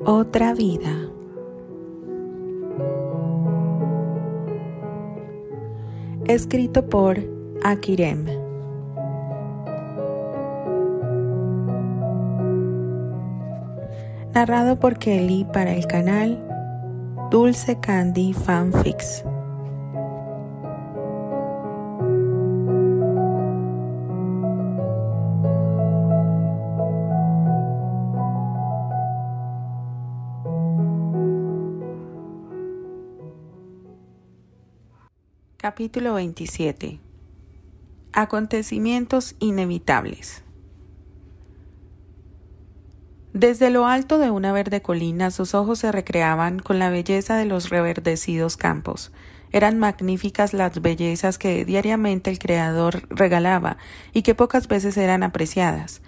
Otra vida. Escrito por Akirem. Narrado por Kelly para el canal Dulce Candy Fanfics. Capítulo 27. Acontecimientos inevitables. Desde lo alto de una verde colina sus ojos se recreaban con la belleza de los reverdecidos campos. Eran magníficas las bellezas que diariamente el Creador regalaba y que pocas veces eran apreciadas.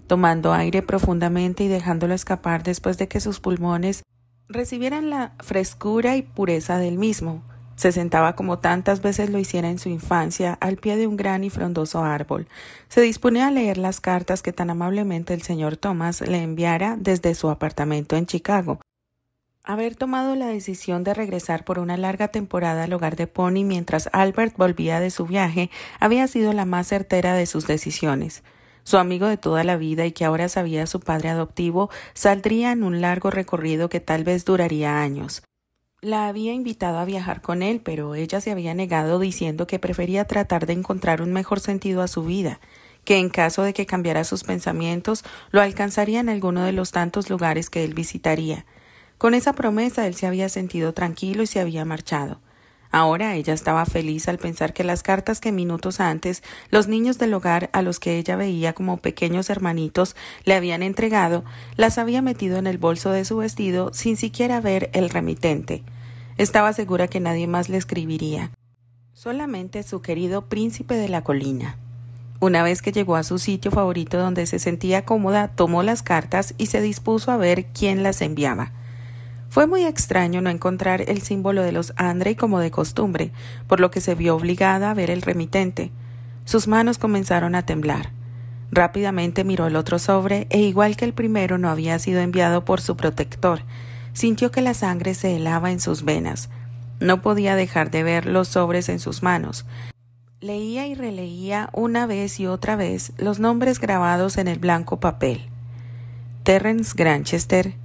Tomando aire profundamente y dejándolo escapar después de que sus pulmones recibieran la frescura y pureza del mismo, se sentaba como tantas veces lo hiciera en su infancia al pie de un gran y frondoso árbol. Se disponía a leer las cartas que tan amablemente el señor Thomas le enviara desde su apartamento en Chicago. Haber tomado la decisión de regresar por una larga temporada al hogar de Pony mientras Albert volvía de su viaje había sido la más certera de sus decisiones. Su amigo de toda la vida y que ahora sabía su padre adoptivo saldría en un largo recorrido que tal vez duraría años. La había invitado a viajar con él, pero ella se había negado diciendo que prefería tratar de encontrar un mejor sentido a su vida, que en caso de que cambiara sus pensamientos, lo alcanzaría en alguno de los tantos lugares que él visitaría. Con esa promesa él se había sentido tranquilo y se había marchado. Ahora ella estaba feliz al pensar que las cartas que minutos antes los niños del hogar a los que ella veía como pequeños hermanitos le habían entregado, las había metido en el bolso de su vestido sin siquiera ver el remitente. Estaba segura que nadie más le escribiría, solamente su querido príncipe de la colina. Una vez que llegó a su sitio favorito donde se sentía cómoda, tomó las cartas y se dispuso a ver quién las enviaba. Fue muy extraño no encontrar el símbolo de los Andre como de costumbre, por lo que se vio obligada a ver el remitente. Sus manos comenzaron a temblar. Rápidamente miró el otro sobre e igual que el primero no había sido enviado por su protector, sintió que la sangre se helaba en sus venas. No podía dejar de ver los sobres en sus manos. Leía y releía una vez y otra vez los nombres grabados en el blanco papel. Terrence Granchester,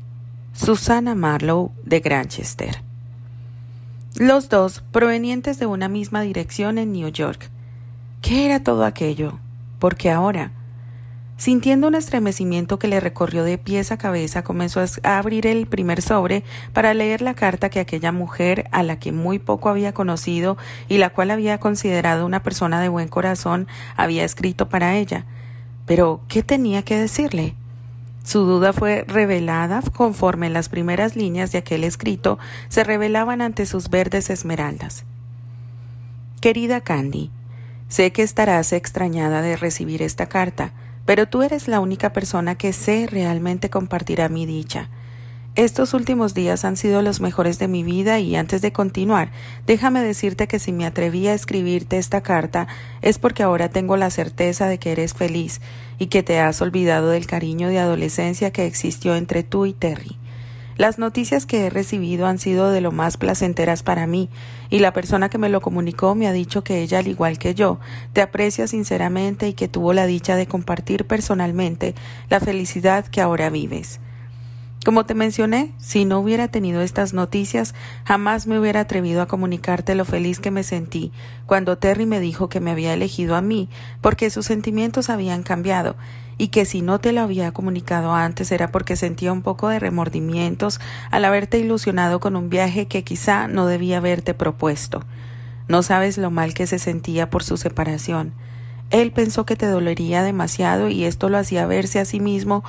Susannah Marlowe de Granchester. Los dos provenientes de una misma dirección en New York. ¿Qué era todo aquello? Porque ahora, sintiendo un estremecimiento que le recorrió de pies a cabeza, comenzó a abrir el primer sobre para leer la carta que aquella mujer, a la que muy poco había conocido y la cual había considerado una persona de buen corazón, había escrito para ella. Pero, ¿qué tenía que decirle? Su duda fue revelada conforme las primeras líneas de aquel escrito se revelaban ante sus verdes esmeraldas. Querida Candy, sé que estarás extrañada de recibir esta carta, pero tú eres la única persona que sé realmente compartirá mi dicha. Estos últimos días han sido los mejores de mi vida y antes de continuar, déjame decirte que si me atreví a escribirte esta carta es porque ahora tengo la certeza de que eres feliz y que te has olvidado del cariño de adolescencia que existió entre tú y Terry. Las noticias que he recibido han sido de lo más placenteras para mí, y la persona que me lo comunicó me ha dicho que ella, al igual que yo, te aprecia sinceramente y que tuvo la dicha de compartir personalmente la felicidad que ahora vives. Como te mencioné, si no hubiera tenido estas noticias, jamás me hubiera atrevido a comunicarte lo feliz que me sentí cuando Terry me dijo que me había elegido a mí, porque sus sentimientos habían cambiado, y que si no te lo había comunicado antes era porque sentía un poco de remordimientos al haberte ilusionado con un viaje que quizá no debía haberte propuesto. No sabes lo mal que se sentía por su separación. Él pensó que te dolería demasiado y esto lo hacía verse a sí mismo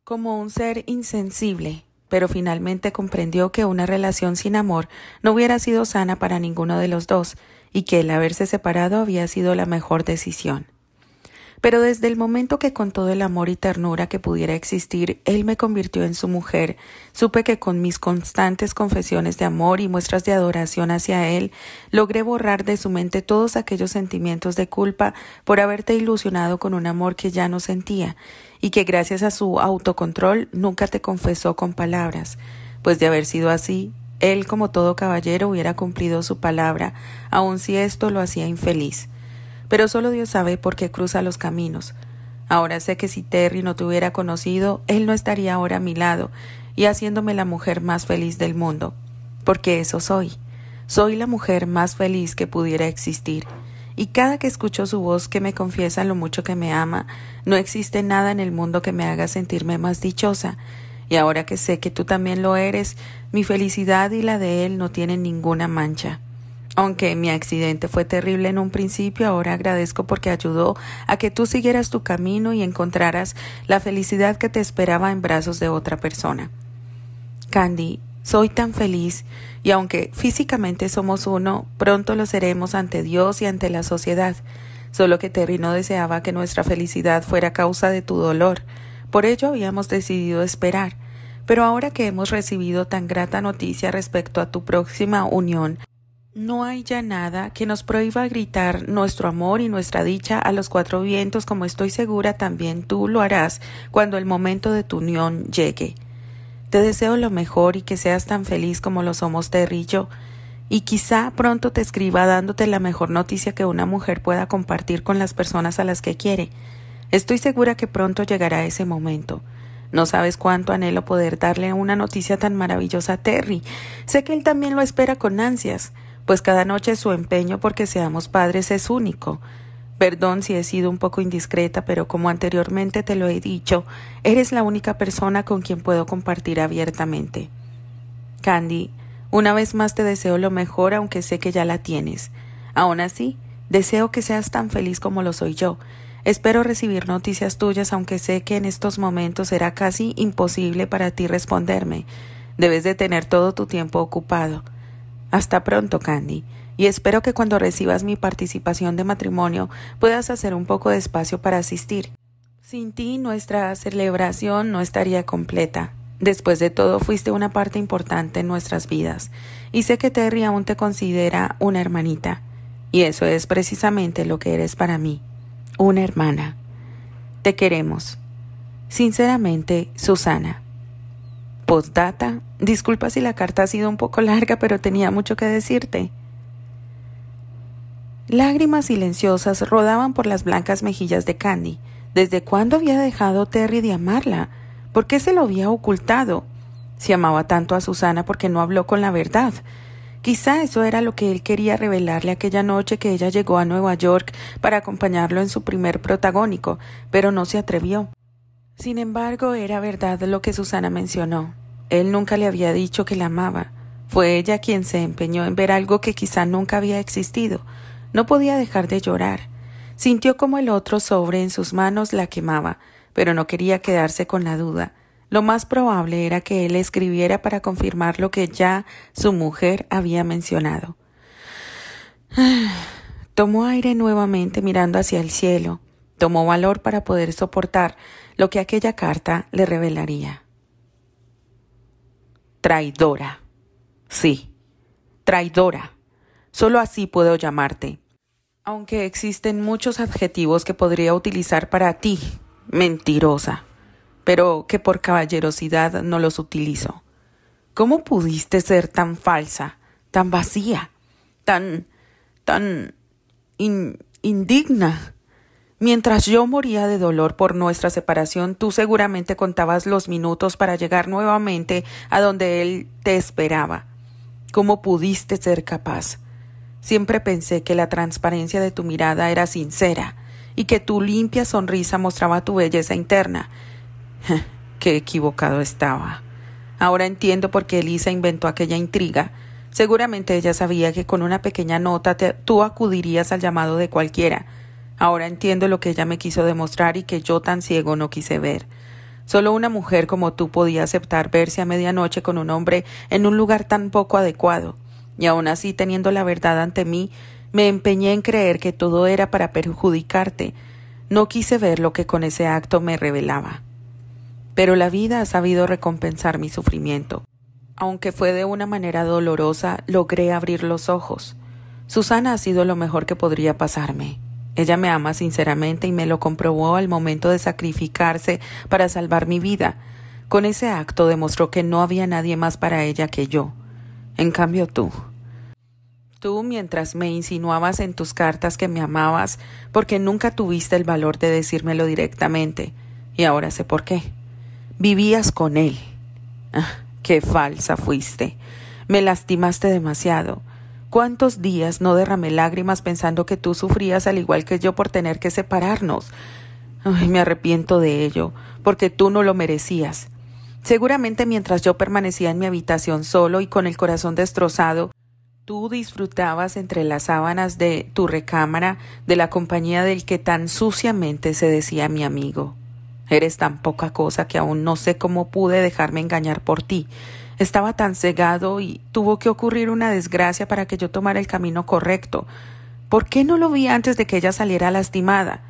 como un ser insensible, pero finalmente comprendió que una relación sin amor no hubiera sido sana para ninguno de los dos y que el haberse separado había sido la mejor decisión. Pero desde el momento que con todo el amor y ternura que pudiera existir, él me convirtió en su mujer, supe que con mis constantes confesiones de amor y muestras de adoración hacia él, logré borrar de su mente todos aquellos sentimientos de culpa por haberte ilusionado con un amor que ya no sentía, y que gracias a su autocontrol nunca te confesó con palabras, pues de haber sido así, él como todo caballero hubiera cumplido su palabra, aun si esto lo hacía infeliz. Pero solo Dios sabe por qué cruza los caminos. Ahora sé que si Terry no te hubiera conocido, él no estaría ahora a mi lado y haciéndome la mujer más feliz del mundo, porque eso soy. Soy la mujer más feliz que pudiera existir. Y cada que escucho su voz que me confiesa lo mucho que me ama, no existe nada en el mundo que me haga sentirme más dichosa. Y ahora que sé que tú también lo eres, mi felicidad y la de él no tienen ninguna mancha. Aunque mi accidente fue terrible en un principio, ahora agradezco porque ayudó a que tú siguieras tu camino y encontraras la felicidad que te esperaba en brazos de otra persona. Candy, soy tan feliz, y aunque físicamente somos uno, pronto lo seremos ante Dios y ante la sociedad. Solo que Terry no deseaba que nuestra felicidad fuera causa de tu dolor. Por ello habíamos decidido esperar. Pero ahora que hemos recibido tan grata noticia respecto a tu próxima unión, no hay ya nada que nos prohíba gritar nuestro amor y nuestra dicha a los cuatro vientos, como estoy segura también tú lo harás cuando el momento de tu unión llegue. Te deseo lo mejor y que seas tan feliz como lo somos Terry y yo, y quizá pronto te escriba dándote la mejor noticia que una mujer pueda compartir con las personas a las que quiere. Estoy segura que pronto llegará ese momento. No sabes cuánto anhelo poder darle una noticia tan maravillosa a Terry. Sé que él también lo espera con ansias, pues cada noche su empeño porque seamos padres es único. Perdón si he sido un poco indiscreta, pero como anteriormente te lo he dicho, eres la única persona con quien puedo compartir abiertamente. Candy, una vez más te deseo lo mejor, aunque sé que ya la tienes. Aún así, deseo que seas tan feliz como lo soy yo. Espero recibir noticias tuyas, aunque sé que en estos momentos será casi imposible para ti responderme. Debes de tener todo tu tiempo ocupado. Hasta pronto, Candy, y espero que cuando recibas mi participación de matrimonio puedas hacer un poco de espacio para asistir. Sin ti, nuestra celebración no estaría completa. Después de todo, fuiste una parte importante en nuestras vidas, y sé que Terry aún te considera una hermanita, y eso es precisamente lo que eres para mí, una hermana. Te queremos. Sinceramente, Susana. Postdata, disculpa si la carta ha sido un poco larga, pero tenía mucho que decirte. Lágrimas silenciosas rodaban por las blancas mejillas de Candy. ¿Desde cuándo había dejado Terry de amarla? ¿Por qué se lo había ocultado? Si amaba tanto a Susana, ¿por qué no habló con la verdad? Quizá eso era lo que él quería revelarle aquella noche que ella llegó a Nueva York para acompañarlo en su primer protagónico, pero no se atrevió. Sin embargo, era verdad lo que Susana mencionó. Él nunca le había dicho que la amaba. Fue ella quien se empeñó en ver algo que quizá nunca había existido. No podía dejar de llorar. Sintió como el otro sobre en sus manos la quemaba, pero no quería quedarse con la duda. Lo más probable era que él escribiera para confirmar lo que ya su mujer había mencionado. Tomó aire nuevamente mirando hacia el cielo. Tomó valor para poder soportar lo que aquella carta le revelaría. Traidora. Sí, traidora. Solo así puedo llamarte. Aunque existen muchos adjetivos que podría utilizar para ti, mentirosa, pero que por caballerosidad no los utilizo. ¿Cómo pudiste ser tan falsa, tan vacía, tan indigna? Mientras yo moría de dolor por nuestra separación, tú seguramente contabas los minutos para llegar nuevamente a donde él te esperaba. ¿Cómo pudiste ser capaz? Siempre pensé que la transparencia de tu mirada era sincera y que tu limpia sonrisa mostraba tu belleza interna. ¡Qué equivocado estaba! Ahora entiendo por qué Elisa inventó aquella intriga. Seguramente ella sabía que con una pequeña nota tú acudirías al llamado de cualquiera. Ahora entiendo lo que ella me quiso demostrar y que yo tan ciego no quise ver. Solo una mujer como tú podía aceptar verse a medianoche con un hombre en un lugar tan poco adecuado. Y aún así, teniendo la verdad ante mí, me empeñé en creer que todo era para perjudicarte. No quise ver lo que con ese acto me revelaba. Pero la vida ha sabido recompensar mi sufrimiento. Aunque fue de una manera dolorosa, logré abrir los ojos. Susana ha sido lo mejor que podría pasarme. Ella me ama sinceramente y me lo comprobó al momento de sacrificarse para salvar mi vida. Con ese acto demostró que no había nadie más para ella que yo. En cambio tú, mientras me insinuabas en tus cartas que me amabas, porque nunca tuviste el valor de decírmelo directamente, y ahora sé por qué. Vivías con él. Ah, qué falsa fuiste. Me lastimaste demasiado. ¿Cuántos días no derramé lágrimas pensando que tú sufrías al igual que yo por tener que separarnos? Ay, me arrepiento de ello, porque tú no lo merecías. Seguramente mientras yo permanecía en mi habitación solo y con el corazón destrozado, tú disfrutabas entre las sábanas de tu recámara de la compañía del que tan suciamente se decía mi amigo. Eres tan poca cosa que aún no sé cómo pude dejarme engañar por ti. Estaba tan cegado y tuvo que ocurrir una desgracia para que yo tomara el camino correcto. ¿Por qué no lo vi antes de que ella saliera lastimada?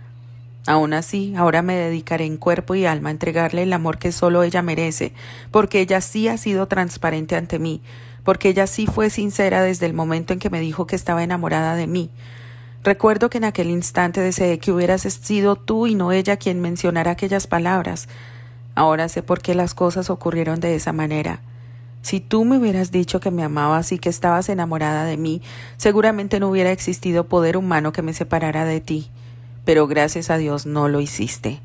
Aún así, ahora me dedicaré en cuerpo y alma a entregarle el amor que solo ella merece, porque ella sí ha sido transparente ante mí, porque ella sí fue sincera desde el momento en que me dijo que estaba enamorada de mí. Recuerdo que en aquel instante deseé que hubieras sido tú y no ella quien mencionara aquellas palabras. Ahora sé por qué las cosas ocurrieron de esa manera. Si tú me hubieras dicho que me amabas y que estabas enamorada de mí, seguramente no hubiera existido poder humano que me separara de ti. Pero gracias a Dios no lo hiciste,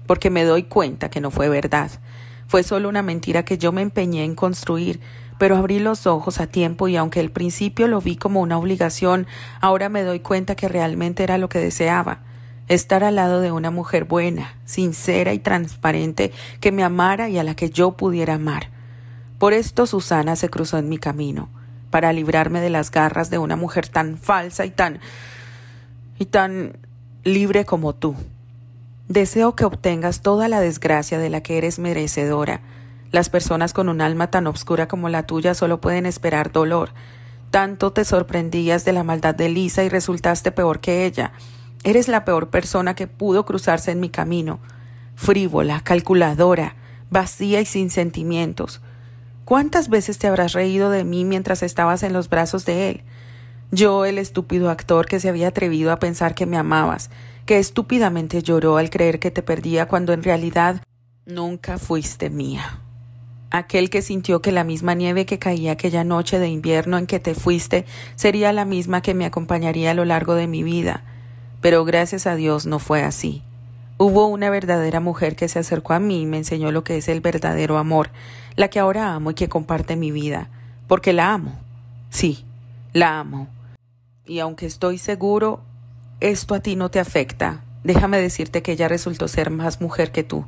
porque me doy cuenta que no fue verdad. Fue solo una mentira que yo me empeñé en construir, pero abrí los ojos a tiempo y aunque al principio lo vi como una obligación, ahora me doy cuenta que realmente era lo que deseaba. Estar al lado de una mujer buena, sincera y transparente que me amara y a la que yo pudiera amar. Por esto Susana se cruzó en mi camino, para librarme de las garras de una mujer tan falsa y tan libre como tú. Deseo que obtengas toda la desgracia de la que eres merecedora. Las personas con un alma tan obscura como la tuya solo pueden esperar dolor. Tanto te sorprendías de la maldad de Lisa y resultaste peor que ella. Eres la peor persona que pudo cruzarse en mi camino. Frívola, calculadora, vacía y sin sentimientos. ¿Cuántas veces te habrás reído de mí mientras estabas en los brazos de él? Yo, el estúpido actor que se había atrevido a pensar que me amabas, que estúpidamente lloró al creer que te perdía cuando en realidad nunca fuiste mía. Aquel que sintió que la misma nieve que caía aquella noche de invierno en que te fuiste sería la misma que me acompañaría a lo largo de mi vida. Pero gracias a Dios no fue así. Hubo una verdadera mujer que se acercó a mí y me enseñó lo que es el verdadero amor, la que ahora amo y que comparte mi vida, porque la amo. Sí, la amo. Y aunque estoy seguro, esto a ti no te afecta, déjame decirte que ella resultó ser más mujer que tú.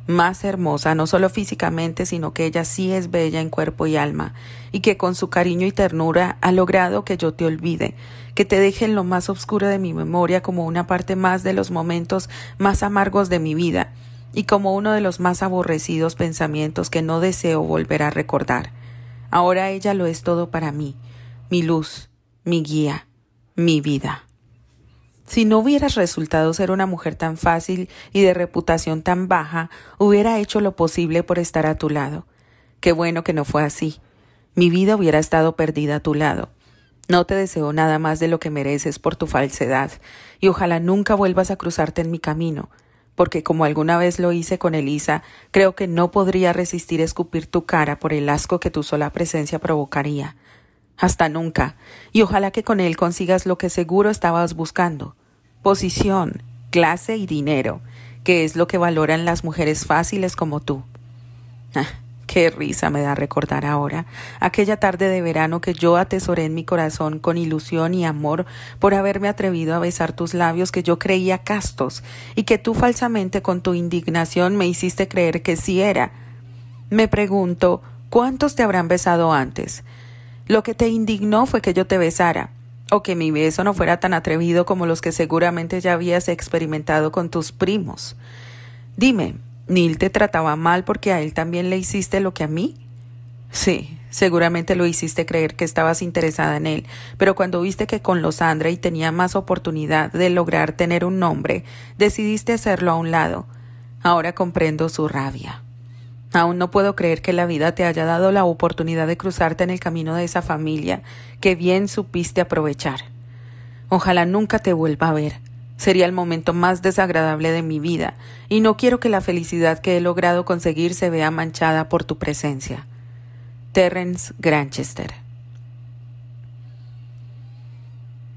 Más hermosa, no solo físicamente, sino que ella sí es bella en cuerpo y alma, y que con su cariño y ternura ha logrado que yo te olvide, que te deje en lo más oscuro de mi memoria como una parte más de los momentos más amargos de mi vida, y como uno de los más aborrecidos pensamientos que no deseo volver a recordar. Ahora ella lo es todo para mí, mi luz, mi guía, mi vida. Si no hubieras resultado ser una mujer tan fácil y de reputación tan baja, hubiera hecho lo posible por estar a tu lado. Qué bueno que no fue así. Mi vida hubiera estado perdida a tu lado. No te deseo nada más de lo que mereces por tu falsedad, y ojalá nunca vuelvas a cruzarte en mi camino, porque como alguna vez lo hice con Elisa, creo que no podría resistir escupir tu cara por el asco que tu sola presencia provocaría. Hasta nunca, y ojalá que con él consigas lo que seguro estabas buscando: posición, clase y dinero, que es lo que valoran las mujeres fáciles como tú. Qué risa me da recordar ahora aquella tarde de verano que yo atesoré en mi corazón con ilusión y amor por haberme atrevido a besar tus labios que yo creía castos y que tú falsamente con tu indignación me hiciste creer que sí era. Me pregunto, ¿cuántos te habrán besado antes? Lo que te indignó fue que yo te besara, o que mi beso no fuera tan atrevido como los que seguramente ya habías experimentado con tus primos. Dime, ¿Neil te trataba mal porque a él también le hiciste lo que a mí? Sí, seguramente lo hiciste creer que estabas interesada en él, pero cuando viste que con Losandra y tenía más oportunidad de lograr tener un nombre, decidiste hacerlo a un lado. Ahora comprendo su rabia. Aún no puedo creer que la vida te haya dado la oportunidad de cruzarte en el camino de esa familia que bien supiste aprovechar. Ojalá nunca te vuelva a ver. Sería el momento más desagradable de mi vida, y no quiero que la felicidad que he logrado conseguir se vea manchada por tu presencia. Terence Granchester.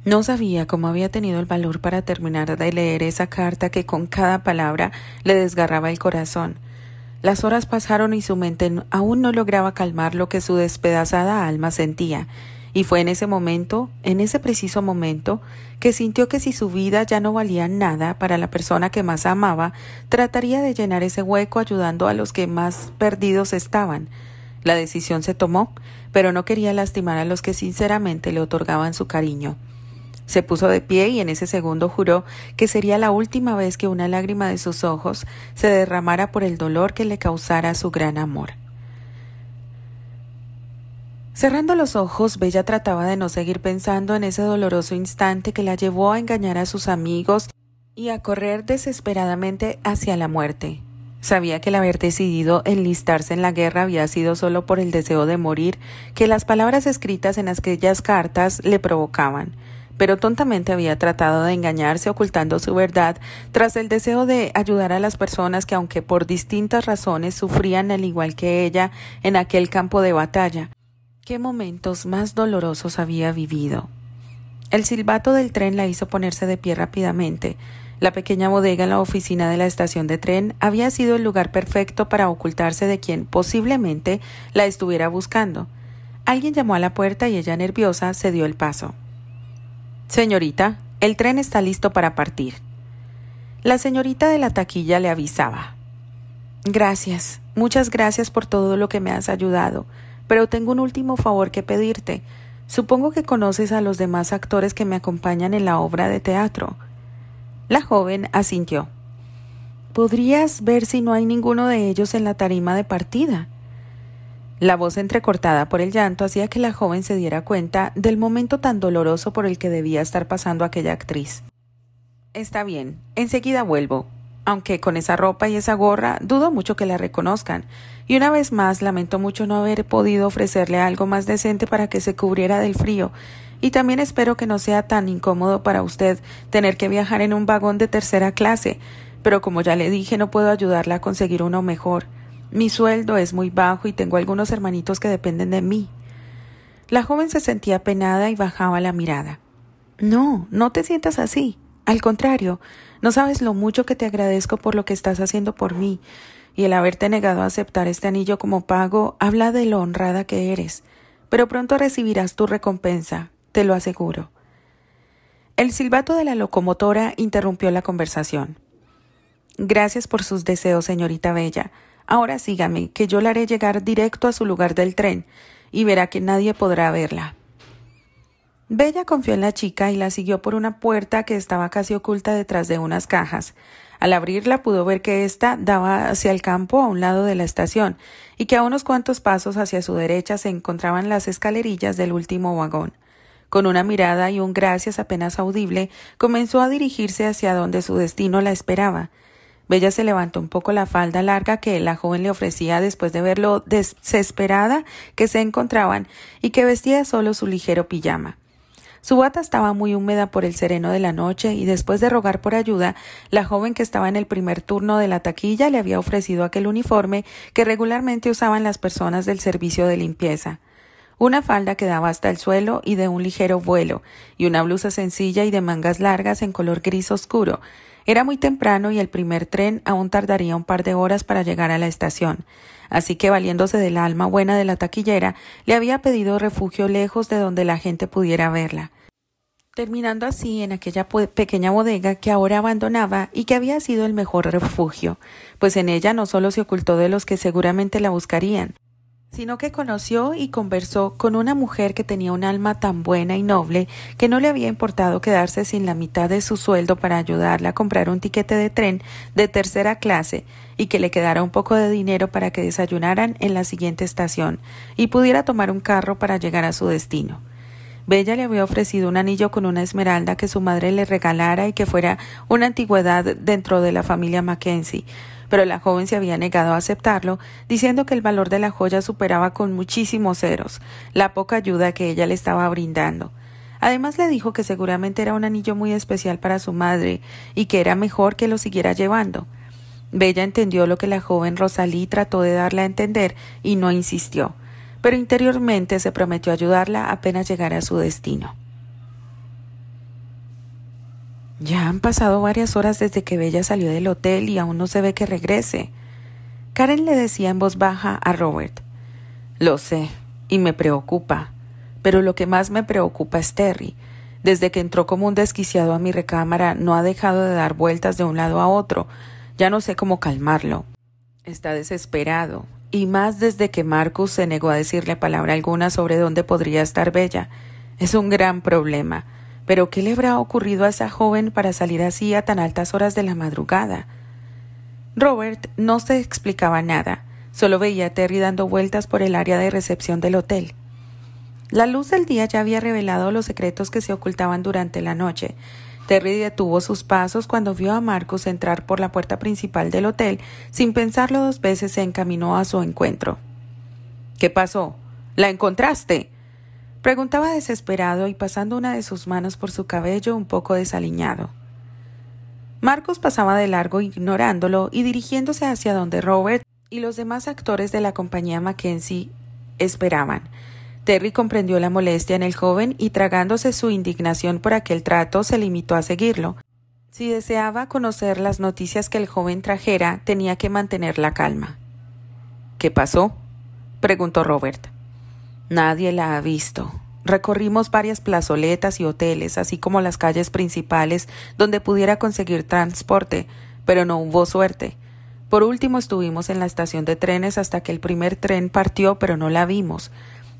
No sabía cómo había tenido el valor para terminar de leer esa carta que con cada palabra le desgarraba el corazón. Las horas pasaron y su mente aún no lograba calmar lo que su despedazada alma sentía, y fue en ese momento, en ese preciso momento, que sintió que si su vida ya no valía nada para la persona que más amaba, trataría de llenar ese hueco ayudando a los que más perdidos estaban. La decisión se tomó, pero no quería lastimar a los que sinceramente le otorgaban su cariño. Se puso de pie y en ese segundo juró que sería la última vez que una lágrima de sus ojos se derramara por el dolor que le causara su gran amor. Cerrando los ojos, Bella trataba de no seguir pensando en ese doloroso instante que la llevó a engañar a sus amigos y a correr desesperadamente hacia la muerte. Sabía que el haber decidido enlistarse en la guerra había sido solo por el deseo de morir que las palabras escritas en aquellas cartas le provocaban, pero tontamente había tratado de engañarse ocultando su verdad tras el deseo de ayudar a las personas que, aunque por distintas razones, sufrían al igual que ella en aquel campo de batalla. ¿Qué momentos más dolorosos había vivido? El silbato del tren la hizo ponerse de pie rápidamente. La pequeña bodega en la oficina de la estación de tren había sido el lugar perfecto para ocultarse de quien posiblemente la estuviera buscando. Alguien llamó a la puerta y ella, nerviosa, cedió el paso. «Señorita, el tren está listo para partir». La señorita de la taquilla le avisaba. «Gracias, muchas gracias por todo lo que me has ayudado, pero tengo un último favor que pedirte. Supongo que conoces a los demás actores que me acompañan en la obra de teatro». La joven asintió. «¿Podrías ver si no hay ninguno de ellos en la tarima de partida?» La voz entrecortada por el llanto hacía que la joven se diera cuenta del momento tan doloroso por el que debía estar pasando aquella actriz. «Está bien, enseguida vuelvo. Aunque con esa ropa y esa gorra dudo mucho que la reconozcan, y una vez más lamento mucho no haber podido ofrecerle algo más decente para que se cubriera del frío, y también espero que no sea tan incómodo para usted tener que viajar en un vagón de tercera clase, pero como ya le dije no puedo ayudarla a conseguir uno mejor. Mi sueldo es muy bajo y tengo algunos hermanitos que dependen de mí». La joven se sentía apenada y bajaba la mirada. «No, no te sientas así. Al contrario, no sabes lo mucho que te agradezco por lo que estás haciendo por mí, y el haberte negado a aceptar este anillo como pago habla de lo honrada que eres. Pero pronto recibirás tu recompensa, te lo aseguro». El silbato de la locomotora interrumpió la conversación. «Gracias por sus deseos, señorita Bella. Ahora sígame, que yo la haré llegar directo a su lugar del tren, y verá que nadie podrá verla». Bella confió en la chica y la siguió por una puerta que estaba casi oculta detrás de unas cajas. Al abrirla pudo ver que ésta daba hacia el campo a un lado de la estación, y que a unos cuantos pasos hacia su derecha se encontraban las escalerillas del último vagón. Con una mirada y un gracias apenas audible, comenzó a dirigirse hacia donde su destino la esperaba. Bella se levantó un poco la falda larga que la joven le ofrecía después de ver lo desesperada que se encontraban y que vestía solo su ligero pijama. Su bata estaba muy húmeda por el sereno de la noche y después de rogar por ayuda, la joven que estaba en el primer turno de la taquilla le había ofrecido aquel uniforme que regularmente usaban las personas del servicio de limpieza. Una falda que daba hasta el suelo y de un ligero vuelo, y una blusa sencilla y de mangas largas en color gris oscuro. Era muy temprano y el primer tren aún tardaría un par de horas para llegar a la estación. Así que, valiéndose del alma buena de la taquillera, le había pedido refugio lejos de donde la gente pudiera verla. Terminando así en aquella pequeña bodega que ahora abandonaba y que había sido el mejor refugio, pues en ella no solo se ocultó de los que seguramente la buscarían, sino que conoció y conversó con una mujer que tenía un alma tan buena y noble que no le había importado quedarse sin la mitad de su sueldo para ayudarla a comprar un tiquete de tren de tercera clase y que le quedara un poco de dinero para que desayunaran en la siguiente estación y pudiera tomar un carro para llegar a su destino. Bella le había ofrecido un anillo con una esmeralda que su madre le regalara y que fuera una antigüedad dentro de la familia Mackenzie, pero la joven se había negado a aceptarlo, diciendo que el valor de la joya superaba con muchísimos ceros la poca ayuda que ella le estaba brindando. Además le dijo que seguramente era un anillo muy especial para su madre y que era mejor que lo siguiera llevando. Bella entendió lo que la joven Rosalie trató de darle a entender y no insistió, pero interiormente se prometió ayudarla apenas llegara a su destino. Ya han pasado varias horas desde que Bella salió del hotel y aún no se ve que regrese. Karen le decía en voz baja a Robert: Lo sé, y me preocupa, pero lo que más me preocupa es Terry. Desde que entró como un desquiciado a mi recámara, no ha dejado de dar vueltas de un lado a otro. Ya no sé cómo calmarlo. Está desesperado, y más desde que Marcus se negó a decirle palabra alguna sobre dónde podría estar Bella. Es un gran problema. ¿Pero qué le habrá ocurrido a esa joven para salir así a tan altas horas de la madrugada? Robert no se explicaba nada, solo veía a Terry dando vueltas por el área de recepción del hotel. La luz del día ya había revelado los secretos que se ocultaban durante la noche. Terry detuvo sus pasos cuando vio a Marcus entrar por la puerta principal del hotel. Sin pensarlo dos veces se encaminó a su encuentro. —¿Qué pasó? ¿La encontraste? —preguntaba desesperado y pasando una de sus manos por su cabello un poco desaliñado. Marcus pasaba de largo ignorándolo y dirigiéndose hacia donde Robert y los demás actores de la compañía Mackenzie esperaban. Terry comprendió la molestia en el joven y, tragándose su indignación por aquel trato, se limitó a seguirlo. Si deseaba conocer las noticias que el joven trajera, tenía que mantener la calma. —¿Qué pasó? —preguntó Robert. —Nadie la ha visto. Recorrimos varias plazoletas y hoteles, así como las calles principales donde pudiera conseguir transporte, pero no hubo suerte. Por último estuvimos en la estación de trenes hasta que el primer tren partió, pero no la vimos.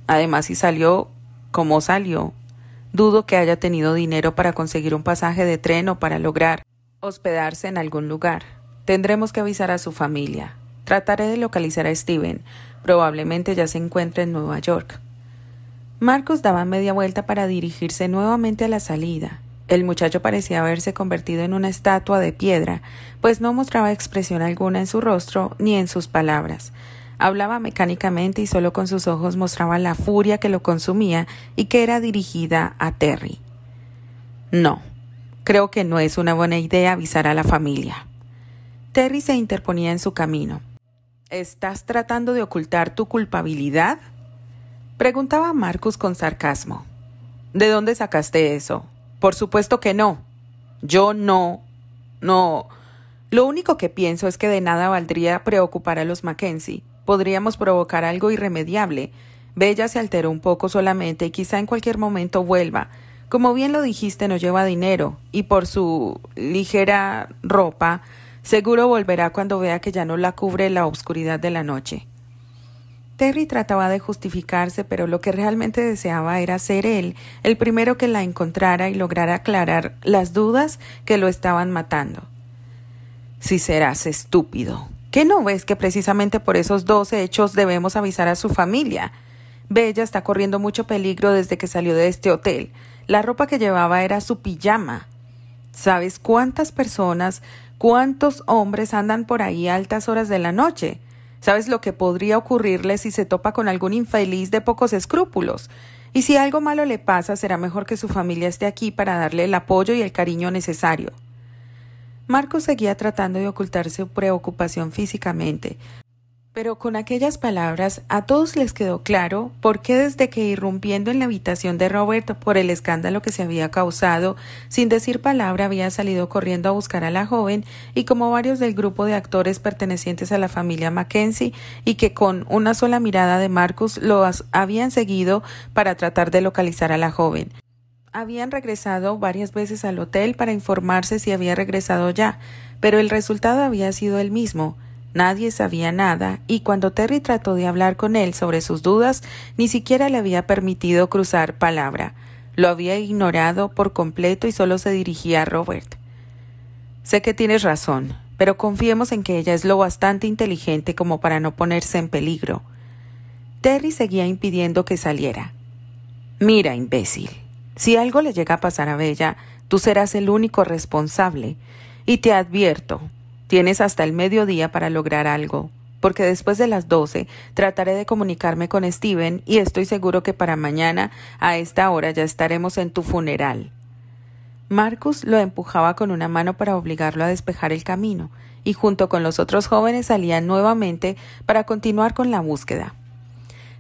Además, si salió como salió, dudo que haya tenido dinero para conseguir un pasaje de tren o para lograr hospedarse en algún lugar. Tendremos que avisar a su familia. Trataré de localizar a Steven. Probablemente ya se encuentre en Nueva York. Marcus daba media vuelta para dirigirse nuevamente a la salida. El muchacho parecía haberse convertido en una estatua de piedra, pues no mostraba expresión alguna en su rostro ni en sus palabras. Hablaba mecánicamente y solo con sus ojos mostraba la furia que lo consumía y que era dirigida a Terry. No, creo que no es una buena idea avisar a la familia. Terry se interponía en su camino. ¿Estás tratando de ocultar tu culpabilidad?, preguntaba Marcus con sarcasmo. ¿De dónde sacaste eso? Por supuesto que no. Yo no. Lo único que pienso es que de nada valdría preocupar a los Mackenzie. Podríamos provocar algo irremediable. Bella se alteró un poco solamente y quizá en cualquier momento vuelva. Como bien lo dijiste, no lleva dinero, y por su ligera ropa, seguro volverá cuando vea que ya no la cubre la oscuridad de la noche. Terry trataba de justificarse, pero lo que realmente deseaba era ser él el primero que la encontrara y lograra aclarar las dudas que lo estaban matando. Si serás estúpido, ¿qué no ves que precisamente por esos 2 hechos debemos avisar a su familia? Bella está corriendo mucho peligro desde que salió de este hotel. La ropa que llevaba era su pijama. ¿Sabes cuántas personas, cuántos hombres andan por ahí a altas horas de la noche? ¿Sabes lo que podría ocurrirle si se topa con algún infeliz de pocos escrúpulos? Y si algo malo le pasa, será mejor que su familia esté aquí para darle el apoyo y el cariño necesario. Marcos seguía tratando de ocultar su preocupación físicamente, pero con aquellas palabras a todos les quedó claro por qué desde que irrumpiendo en la habitación de Robert por el escándalo que se había causado, sin decir palabra había salido corriendo a buscar a la joven y como varios del grupo de actores pertenecientes a la familia Mackenzie y que con una sola mirada de Marcus lo habían seguido para tratar de localizar a la joven. Habían regresado varias veces al hotel para informarse si había regresado ya, pero el resultado había sido el mismo. Nadie sabía nada, y cuando Terry trató de hablar con él sobre sus dudas, ni siquiera le había permitido cruzar palabra. Lo había ignorado por completo y solo se dirigía a Robert. Sé que tienes razón, pero confiemos en que ella es lo bastante inteligente como para no ponerse en peligro. Terry seguía impidiendo que saliera. Mira, imbécil, si algo le llega a pasar a Bella, tú serás el único responsable. Y te advierto, tienes hasta el mediodía para lograr algo, porque después de las 12 trataré de comunicarme con Steven y estoy seguro que para mañana a esta hora ya estaremos en tu funeral. Marcus lo empujaba con una mano para obligarlo a despejar el camino, y junto con los otros jóvenes salían nuevamente para continuar con la búsqueda.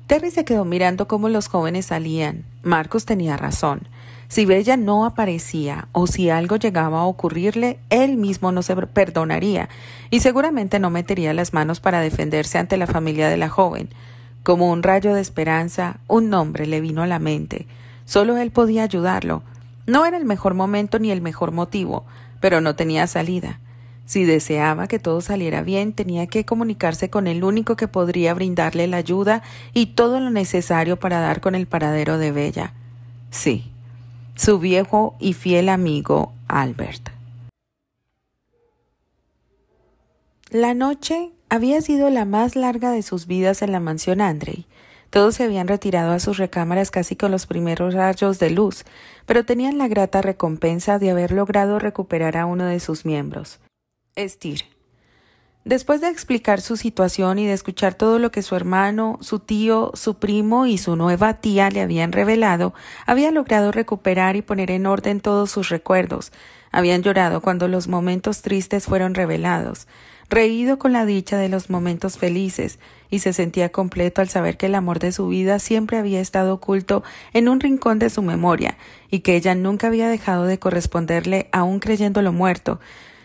Terry se quedó mirando cómo los jóvenes salían. Marcus tenía razón. Si Bella no aparecía o si algo llegaba a ocurrirle, él mismo no se perdonaría y seguramente no metería las manos para defenderse ante la familia de la joven. Como un rayo de esperanza, un nombre le vino a la mente. Solo él podía ayudarlo. No era el mejor momento ni el mejor motivo, pero no tenía salida. Si deseaba que todo saliera bien, tenía que comunicarse con el único que podría brindarle la ayuda y todo lo necesario para dar con el paradero de Bella. Sí, su viejo y fiel amigo Albert. La noche había sido la más larga de sus vidas en la mansión Andrey. Todos se habían retirado a sus recámaras casi con los primeros rayos de luz, pero tenían la grata recompensa de haber logrado recuperar a uno de sus miembros, Steer. Después de explicar su situación y de escuchar todo lo que su hermano, su tío, su primo y su nueva tía le habían revelado, había logrado recuperar y poner en orden todos sus recuerdos. Habían llorado cuando los momentos tristes fueron revelados, reído con la dicha de los momentos felices, y se sentía completo al saber que el amor de su vida siempre había estado oculto en un rincón de su memoria, y que ella nunca había dejado de corresponderle aún creyéndolo muerto.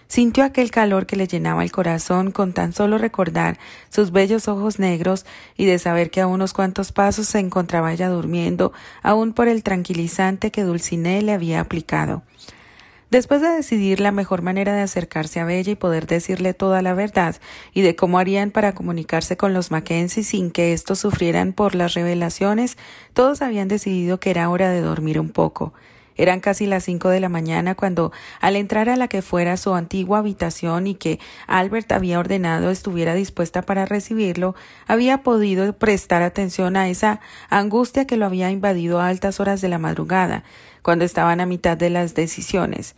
Sintió aquel calor que le llenaba el corazón con tan solo recordar sus bellos ojos negros y de saber que a unos cuantos pasos se encontraba ella durmiendo, aún por el tranquilizante que Dulcinea le había aplicado. Después de decidir la mejor manera de acercarse a Bella y poder decirle toda la verdad, y de cómo harían para comunicarse con los Mackenzie sin que éstos sufrieran por las revelaciones, todos habían decidido que era hora de dormir un poco. Eran casi las 5 de la mañana cuando, al entrar a la que fuera su antigua habitación y que Albert había ordenado estuviera dispuesta para recibirlo, había podido prestar atención a esa angustia que lo había invadido a altas horas de la madrugada, cuando estaban a mitad de las decisiones.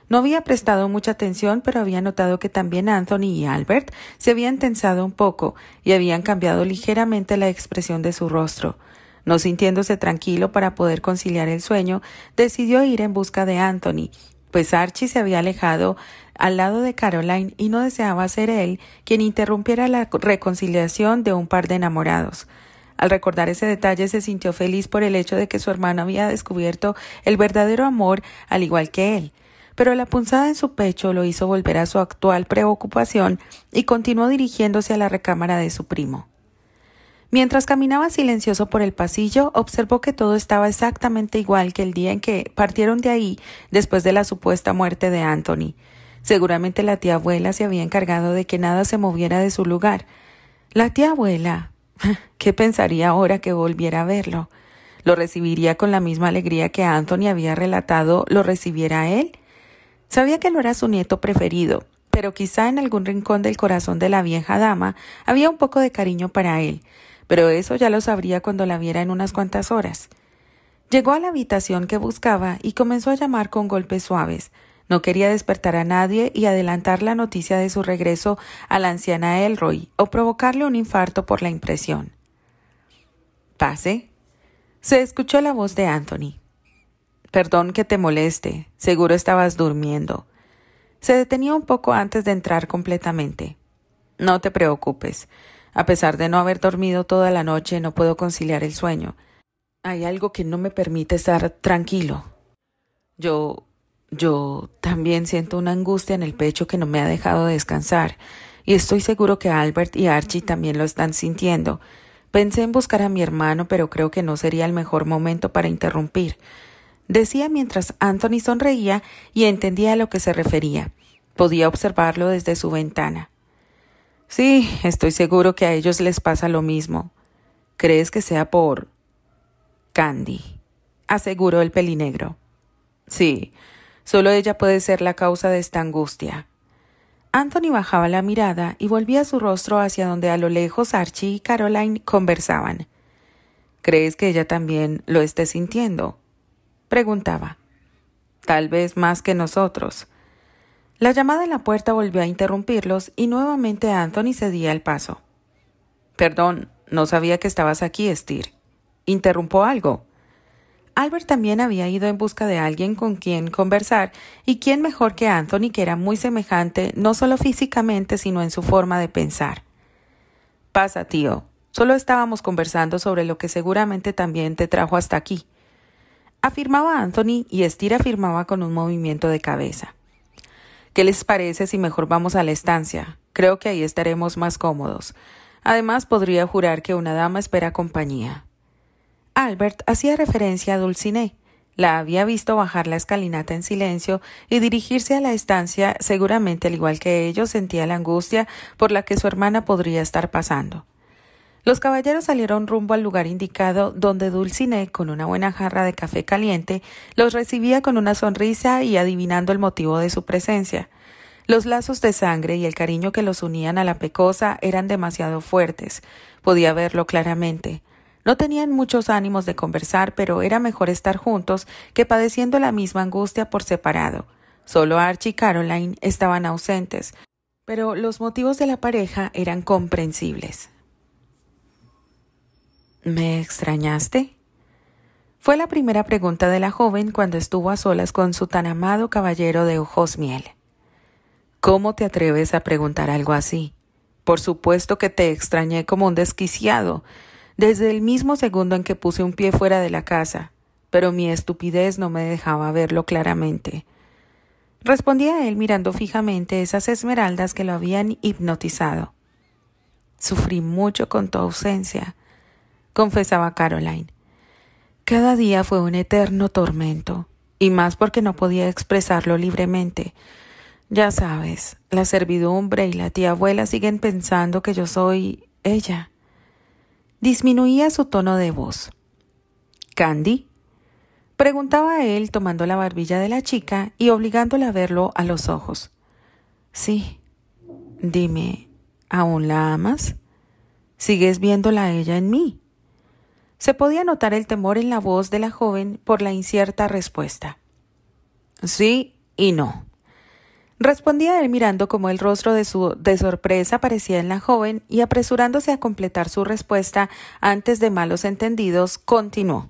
No había prestado mucha atención, pero había notado que también Anthony y Albert se habían tensado un poco y habían cambiado ligeramente la expresión de su rostro. No sintiéndose tranquilo para poder conciliar el sueño, decidió ir en busca de Anthony, pues Archie se había alejado al lado de Caroline y no deseaba ser él quien interrumpiera la reconciliación de un par de enamorados. Al recordar ese detalle se sintió feliz por el hecho de que su hermano había descubierto el verdadero amor al igual que él, pero la punzada en su pecho lo hizo volver a su actual preocupación y continuó dirigiéndose a la recámara de su primo. Mientras caminaba silencioso por el pasillo, observó que todo estaba exactamente igual que el día en que partieron de ahí después de la supuesta muerte de Anthony. Seguramente la tía abuela se había encargado de que nada se moviera de su lugar. La tía abuela, ¿qué pensaría ahora que volviera a verlo? ¿Lo recibiría con la misma alegría que Anthony había relatado lo recibiera a él? Sabía que no era su nieto preferido, pero quizá en algún rincón del corazón de la vieja dama había un poco de cariño para él, pero eso ya lo sabría cuando la viera en unas cuantas horas. Llegó a la habitación que buscaba y comenzó a llamar con golpes suaves. No quería despertar a nadie y adelantar la noticia de su regreso a la anciana Elroy o provocarle un infarto por la impresión. «Pase». Se escuchó la voz de Anthony. «Perdón que te moleste. Seguro estabas durmiendo». Se detenía un poco antes de entrar completamente. «No te preocupes. A pesar de no haber dormido toda la noche, no puedo conciliar el sueño. Hay algo que no me permite estar tranquilo. Yo también siento una angustia en el pecho que no me ha dejado descansar, y estoy seguro que Albert y Archie también lo están sintiendo. Pensé en buscar a mi hermano, pero creo que no sería el mejor momento para interrumpir», decía mientras Anthony sonreía y entendía a lo que se refería. Podía observarlo desde su ventana. Sí, estoy seguro que a ellos les pasa lo mismo. ¿Crees que sea por Candy?, aseguró el pelinegro. Sí, solo ella puede ser la causa de esta angustia. Anthony bajaba la mirada y volvía su rostro hacia donde a lo lejos Archie y Caroline conversaban. ¿Crees que ella también lo esté sintiendo?, preguntaba. Tal vez más que nosotros. La llamada en la puerta volvió a interrumpirlos y nuevamente Anthony cedía el paso. Perdón, no sabía que estabas aquí, Steer. ¿Interrumpo algo? Albert también había ido en busca de alguien con quien conversar, y quién mejor que Anthony, que era muy semejante no solo físicamente sino en su forma de pensar. Pasa, tío. Solo estábamos conversando sobre lo que seguramente también te trajo hasta aquí, afirmaba Anthony, y Steer afirmaba con un movimiento de cabeza. ¿Qué les parece si mejor vamos a la estancia? Creo que ahí estaremos más cómodos. Además, podría jurar que una dama espera compañía. Albert hacía referencia a Dulcinea. La había visto bajar la escalinata en silencio y dirigirse a la estancia. Seguramente, al igual que ellos, sentía la angustia por la que su hermana podría estar pasando. Los caballeros salieron rumbo al lugar indicado, donde Dulcinea, con una buena jarra de café caliente, los recibía con una sonrisa y adivinando el motivo de su presencia. Los lazos de sangre y el cariño que los unían a la pecosa eran demasiado fuertes. Podía verlo claramente. No tenían muchos ánimos de conversar, pero era mejor estar juntos que padeciendo la misma angustia por separado. Solo Archie y Caroline estaban ausentes, pero los motivos de la pareja eran comprensibles. ¿Me extrañaste?, fue la primera pregunta de la joven cuando estuvo a solas con su tan amado caballero de ojos miel. ¿Cómo te atreves a preguntar algo así? Por supuesto que te extrañé como un desquiciado, desde el mismo segundo en que puse un pie fuera de la casa, pero mi estupidez no me dejaba verlo claramente. Respondía él mirando fijamente esas esmeraldas que lo habían hipnotizado. Sufrí mucho con tu ausencia, confesaba Caroline. Cada día fue un eterno tormento, y más porque no podía expresarlo libremente. Ya sabes, la servidumbre y la tía abuela siguen pensando que yo soy ella. Disminuía su tono de voz. ¿Candy?, preguntaba él tomando la barbilla de la chica y obligándola a verlo a los ojos. Sí. Dime, ¿aún la amas? ¿Sigues viéndola a ella en mí? Se podía notar el temor en la voz de la joven por la incierta respuesta. Sí y no, respondía él mirando cómo el rostro de sorpresa aparecía en la joven y apresurándose a completar su respuesta antes de malos entendidos, continuó.